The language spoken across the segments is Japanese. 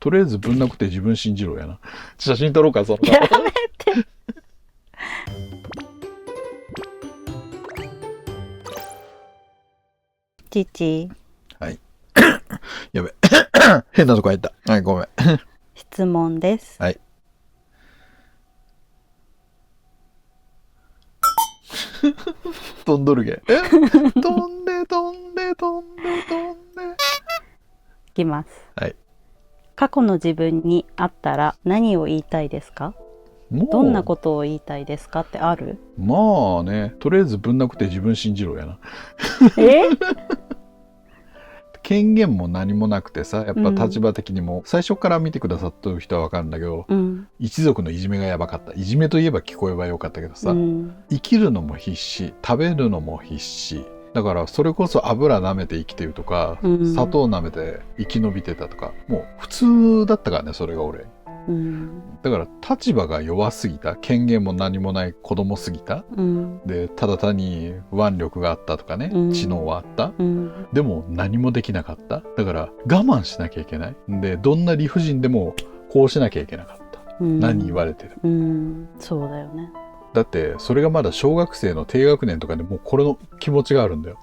とりあえずぶんなくて自分信じろやな。写真撮ろうか、そんな。やめて。父、はい。やべ。変なとこ入った。はい、ごめん。質問です。はい。飛んどるげ。飛んで飛んで飛んで飛んで。いきます。はい。過去の自分に会ったら何を言いたいですか？どんなことを言いたいですかってある？まあね、とりあえずぶんなくて自分信じろやな。権限も何もなくてさ、やっぱ立場的にも、最初から見てくださってる人は分かるんだけど、一族のいじめがやばかった。いじめといえば聞こえばよかったけどさ、生きるのも必死、食べるのも必死。だからそれこそ油舐めて生きてるとか、砂糖舐めて生き延びてたとか、もう普通だったからね、それが俺。だから立場が弱すぎた、権限も何もない子供すぎた、でただ単に腕力があったとかね、知能はあった、でも何もできなかった。だから我慢しなきゃいけない。でどんな理不尽でもこうしなきゃいけなかった、何言われてる、そうだよね。だってそれがまだ小学生の低学年とかでもうこれの気持ちがあるんだよ。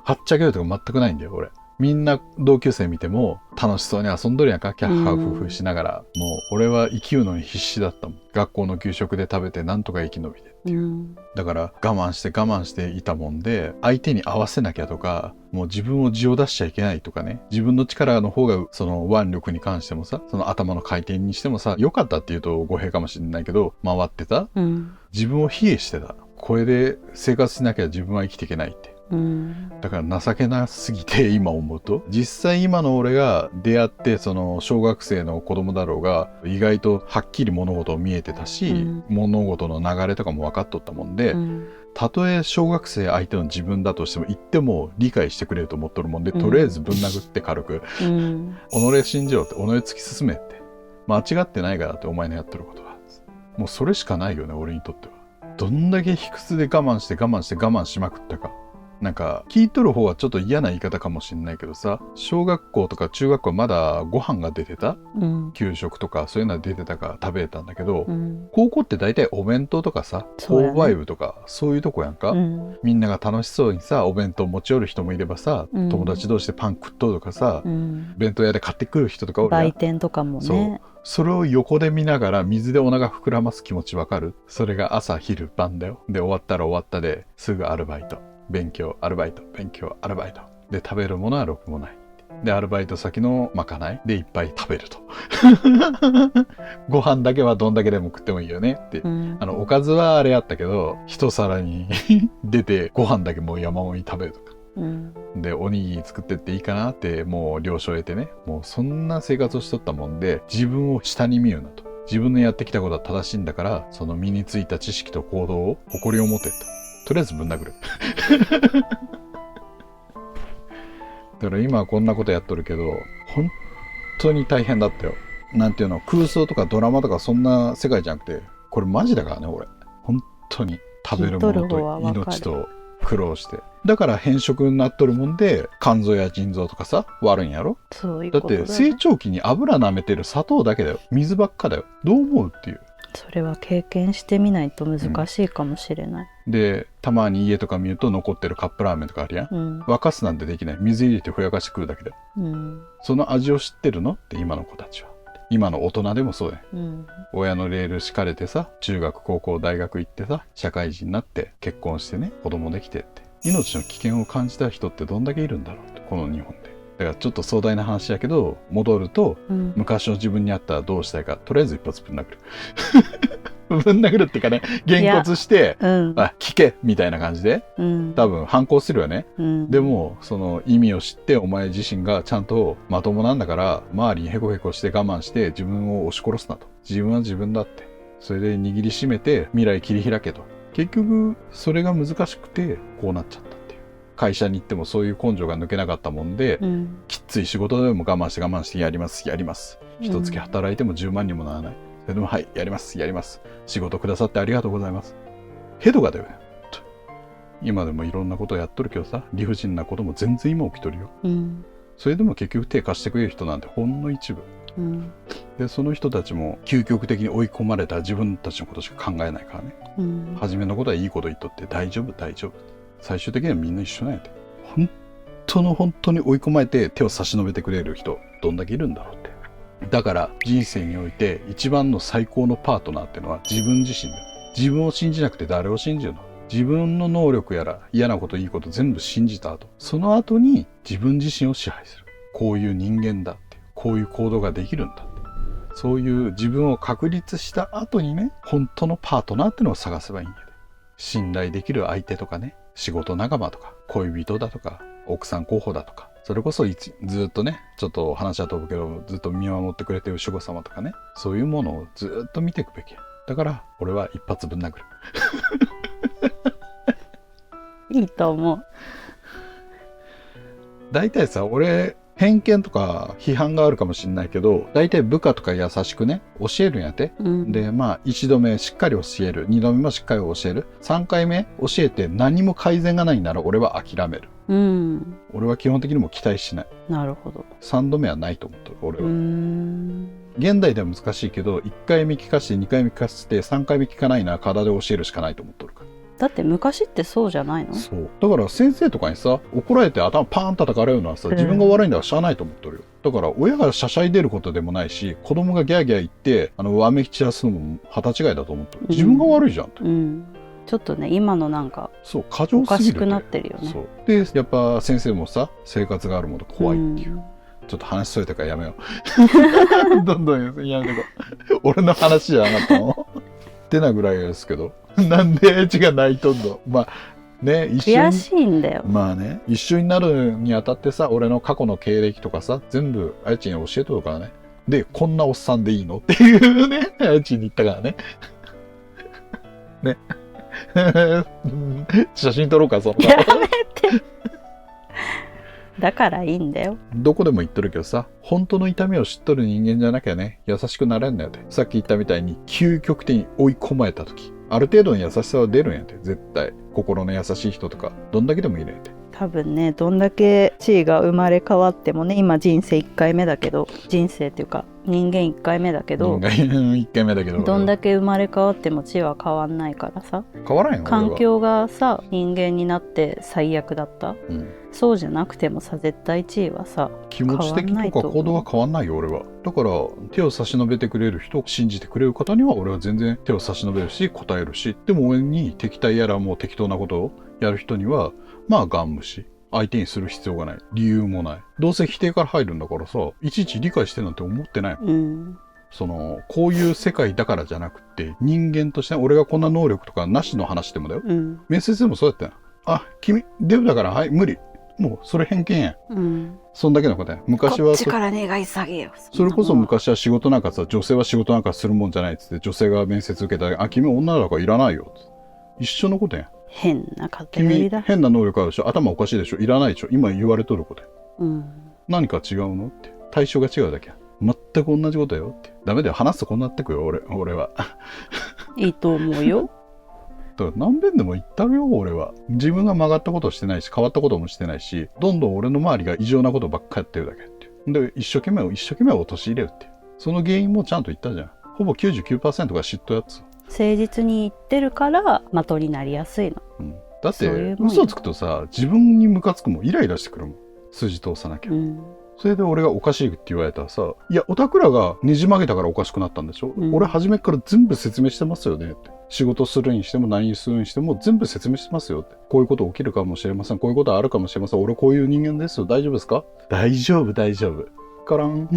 はっちゃけるとか全くないんだよ俺。みんな同級生見ても楽しそうに遊んどるやんか、キャッハーフフしながら。もう俺は生きるのに必死だったもん。学校の給食で食べてなんとか生き延びてっていう、だから我慢していたもんで、相手に合わせなきゃとか、もう自分を地を出しちゃいけないとかね、自分の力の方がその腕力に関してもさ、その頭の回転にしてもさ、良かったっていうと語弊かもしれないけど、回ってた、自分を卑下してた。これで生活しなきゃ自分は生きていけないって。だから情けなすぎて今思うと、実際今の俺が出会って、その小学生の子供だろうが意外とはっきり物事を見えてたし、物事の流れとかも分かっとったもんで、たとえ小学生相手の自分だとしても言っても理解してくれると思っとるもんで、とりあえずぶん殴って軽く己信じろって、己突き進めって、間違ってないからってお前のやってることは。もうそれしかないよね俺にとっては。どんだけ卑屈で我慢しまくったか。なんか聞いとる方はちょっと嫌な言い方かもしれないけどさ、小学校とか中学校はまだご飯が出てた、給食とかそういうのは出てたから食べれたんだけど、高校って大体お弁当とかさ、購買部とかそういうとこやんか、みんなが楽しそうにさお弁当持ち寄る人もいればさ、友達同士でパン食っとるとかさ、弁当屋で買ってくる人とかおるやん。売店とかもね。それを横で見ながら水でお腹膨らます気持ちわかる？それが朝昼晩だよ。で終わったら終わったですぐアルバイト、勉強アルバイト、勉強アルバイトで、食べるものはろくもないで、アルバイト先のまかないでいっぱい食べるとご飯だけはどんだけでも食ってもいいよねって、おかずはあれやったけど一皿に出てご飯だけもう山盛り食べるとか、でおにぎり作ってっていいかなってもう了承得てね、もうそんな生活をしとったもんで、自分を下に見るなと、自分のやってきたことは正しいんだから、その身についた知識と行動を誇りを持てと、とりあえずぶん殴るだから今はこんなことやっとるけど本当に大変だったよ。なんていうの、空想とかドラマとかそんな世界じゃなくて、これマジだからね俺。本当に食べるものと命と苦労して、だから変色になっとるもんで肝臓や腎臓とかさ悪いんやろ。そういうことだね。だって成長期に油舐めてる砂糖だけだよ、水ばっかだよ。どう思うっていう。それは経験してみないと難しいかもしれない、でたまに家とか見ると残ってるカップラーメンとかあるやん、沸かすなんてできない、水入れてふやかしてくるだけだよ、その味を知ってるのって今の子たちは。今の大人でもそうだよ、親のレール敷かれてさ、中学高校大学行ってさ、社会人になって結婚してね、子供できてって、命の危険を感じた人ってどんだけいるんだろうって、この日本で。だからちょっと壮大な話やけど戻ると、昔の自分にあったらどうしたいか、とりあえず一発ぶん殴るぶん殴るっていうかね、げんこつして、聞けみたいな感じで、多分反抗するよね、でもその意味を知って、お前自身がちゃんとまともなんだから周りにヘコヘコして我慢して自分を押し殺すなと、自分は自分だって、それで握りしめて未来切り開けと。結局それが難しくてこうなっちゃった。会社に行ってもそういう根性が抜けなかったもんで、きっつい仕事でも我慢してやります。一月働いても10万にもならない。それでもはい、やります。仕事くださってありがとうございます。ヘドがだよね。今でもいろんなことやっとるけどさ、理不尽なことも全然今起きとるよ。それでも結局手貸してくれる人なんてほんの一部、でその人たちも究極的に追い込まれた自分たちのことしか考えないからね、初めのことはいいこと言っとって大丈夫大丈夫、最終的にはみんな一緒なんやで。本当に追い込まれて手を差し伸べてくれる人どんだけいるんだろうって。だから人生において一番の最高のパートナーってのは自分自身だよ。自分を信じなくて誰を信じるの？自分の能力やら嫌なこといいこと全部信じた後、その後に自分自身を支配する。こういう人間だって、こういう行動ができるんだって、そういう自分を確立した後にね、本当のパートナーってのを探せばいいんやで。信頼できる相手とかね、仕事仲間とか恋人だとか奥さん候補だとか、それこそずっとね、ちょっと話は飛ぶけどずっと見守ってくれてる守護様とかね、そういうものをずっと見ていくべきや。だから俺は一発ぶん殴るいいと思う。大体さ、俺偏見とか批判があるかもしれないけど、大体部下とか優しくね教えるんやて、でまあ1度目しっかり教える、2度目もしっかり教える、3回目教えて何も改善がないなら俺は諦める。俺は基本的にも期待しない。なるほど。3度目はないと思ってる俺は。現代では難しいけど、1回目聞かして2回目聞かせて3回目聞かないなら体で教えるしかないと思ってるから。だって昔ってそうじゃないの？そうだから先生とかにさ怒られて頭パーン叩かれるのはさ、自分が悪いんだからしゃあないと思ってるよ。だから親がしゃしゃい出ることでもないし、子供がギャーギャー言ってわめき散らすのも旗違いだと思ってる。自分が悪いじゃんって、ちょっとね今のなんかそう過剰すぎる、おかしくなってるよね。そうでやっぱ先生もさ生活があるもの怖いっていう、ちょっと話それたからやめようどんどんやめてこ俺の話じゃなかったのってなぐらいですけど、なんでエッジが泣いとんの。まあね、悔しいんだよ。まあね、一緒になるにあたってさ、俺の過去の経歴とかさ全部あやちに教えとるからね。でこんなおっさんでいいのっていうね、あやちに言ったからねね写真撮ろうか、そんなやめてだからいいんだよ。どこでも言っとるけどさ、本当の痛みを知っとる人間じゃなきゃね、優しくなれんのやで。さっき言ったみたいに究極的に追い込まれた時、ある程度の優しさは出るんやで。絶対心の優しい人とかどんだけでもいるんやで。多分ね、どんだけ地位が生まれ変わってもね、今人生1回目だけど、人生っていうか人間1回目だけど、1回目だけどどんだけ生まれ変わっても地位は変わんないからさ。変わらんよ。環境がさ人間になって最悪だった、そうじゃなくてもさ絶対地位はさ気持ち的とか行動は変わんないよ俺は。だから手を差し伸べてくれる人を信じてくれる方には俺は全然手を差し伸べるし答えるし、でも俺に敵対やらもう適当なことをやる人にはまあガン無視。相手にする必要がない、理由もない。どうせ否定から入るんだからさ、いちいち理解してなんて思ってない、こういう世界だからじゃなくて、人間として俺がこんな能力とかなしの話でもだよ、面接でもそうやったよ。あ、君デブだからはい無理、もうそれ偏見や、そんだけのことや。昔はこっちから願い下げよ。それこそ昔は仕事なんかさ、女性は仕事なんかするもんじゃないっつって、女性が面接受けたら、あ、君女だからいらないよ、一緒のことや。変な偏りだ。君変な能力あるでしょ、頭おかしいでしょ、いらないでしょ、今言われとることや、何か違うのって、対象が違うだけや。全く同じことよって。ダメだよ、話すとこうなってくよ俺はいいと思うよだから何遍でも言ったるよ俺は。自分が曲がったことをしてないし変わったこともしてないし、どんどん俺の周りが異常なことばっかやってるだけってで、一生懸命陥れるって。その原因もちゃんと言ったじゃん。ほぼ 99% が嫉妬やつ。誠実に言ってるから的になりやすいの、だって嘘つくとさ、自分にムカつくもん、イライラしてくるもん、筋通さなきゃ、それで俺がおかしいって言われたらさ、いやおたくらがねじ曲げたからおかしくなったんでしょ、俺初めから全部説明してますよねって。仕事するにしても何するにしても全部説明してますよって。こういうこと起きるかもしれません、こういうことあるかもしれません、俺こういう人間ですよ、大丈夫ですか、大丈夫カラン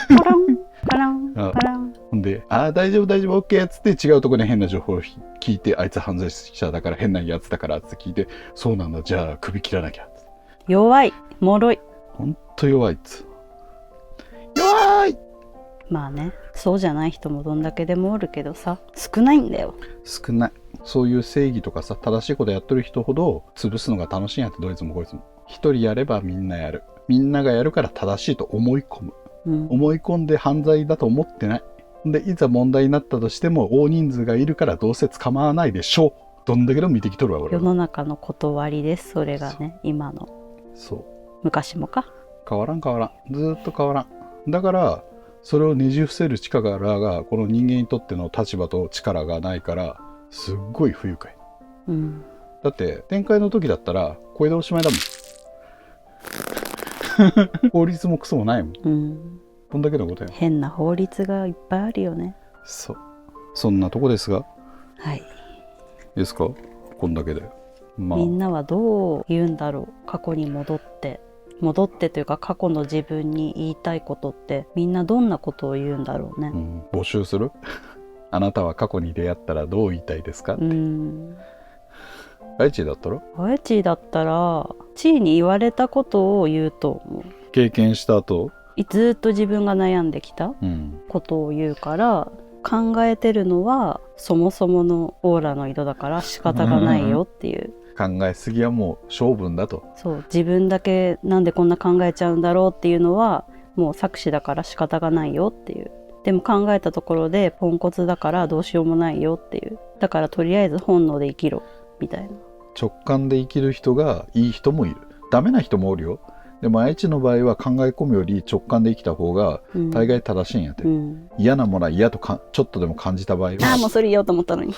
カランカランカランで、大丈夫 OK っつって違うところで変な情報を聞いて、あいつ犯罪者だから変なやつだからって聞いて、そうなんだ、じゃあ首切らなきゃ。弱い、脆い、ほんと弱いっつ。弱い。まあね、そうじゃない人もどんだけでもおるけどさ、少ないんだよ。少ない。そういう正義とかさ、正しいことやってる人ほど潰すのが楽しいんやって、どいつもこいつも。一人やればみんなやる。みんながやるから正しいと思い込む。思い込んで犯罪だと思ってない。で、いざ問題になったとしても大人数がいるからどうせ捕まらないでしょう。どんだけでも見てきとるわ俺は。世の中の断りです、それがね、今の。そう。昔もか。変わらん。ずーっと変わらん。だからそれをねじ伏せる力がこの人間にとっての立場と力がないからすっごい不愉快。だって展開の時だったらこれでおしまいだもん。法律もクソもないもん。こんだけのことよ。変な法律がいっぱいあるよね。そんなとこですが。はい。ですか。こんだけで。みんなはどう言うんだろう。過去に戻ってというか過去の自分に言いたいことってみんなどんなことを言うんだろうね。募集する。あなたは過去に出会ったらどう言いたいですか。あいちだったらちいに言われたことを言うと思う。経験した後ずっと自分が悩んできたことを言うから、考えてるのはそもそものオーラの色だから仕方がないよっていう。考えすぎはもう性分だと。そう自分だけなんでこんな考えちゃうんだろうっていうのはもう作詞だから仕方がないよっていう。でも考えたところでポンコツだからどうしようもないよっていう。だからとりあえず本能で生きろみたいな。直感で生きる人がいい人もいる。ダメな人もおるよ。でも愛知の場合は考え込むより直感で生きた方が大概正しいんやって、嫌なものは嫌とちょっとでも感じた場合はもうそれ言おうと思ったのに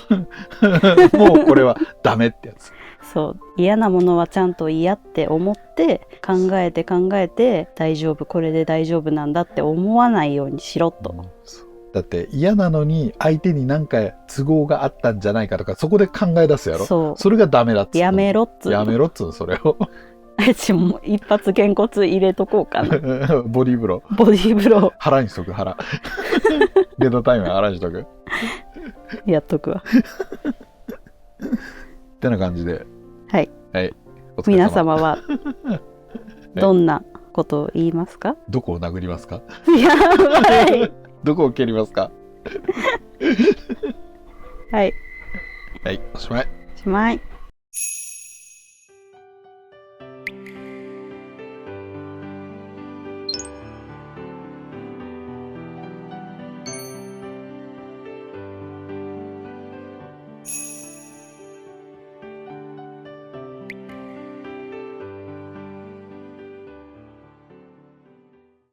もうこれはダメってやつ。そう嫌なものはちゃんと嫌って思って考えて大丈夫これで大丈夫なんだって思わないようにしろと、だって嫌なのに相手に何か都合があったんじゃないかとかそこで考え出すやろ。それがダメだっつうの。やめろっつうのそれをあちも一発げんこつ入れとこうかなボディー風呂腹にしとく。デートタイム腹にしとくやっとくわってな感じではい、皆様はどんなことを言いますか。どこを殴りますか。やばいどこを蹴りますか。はいおしまい。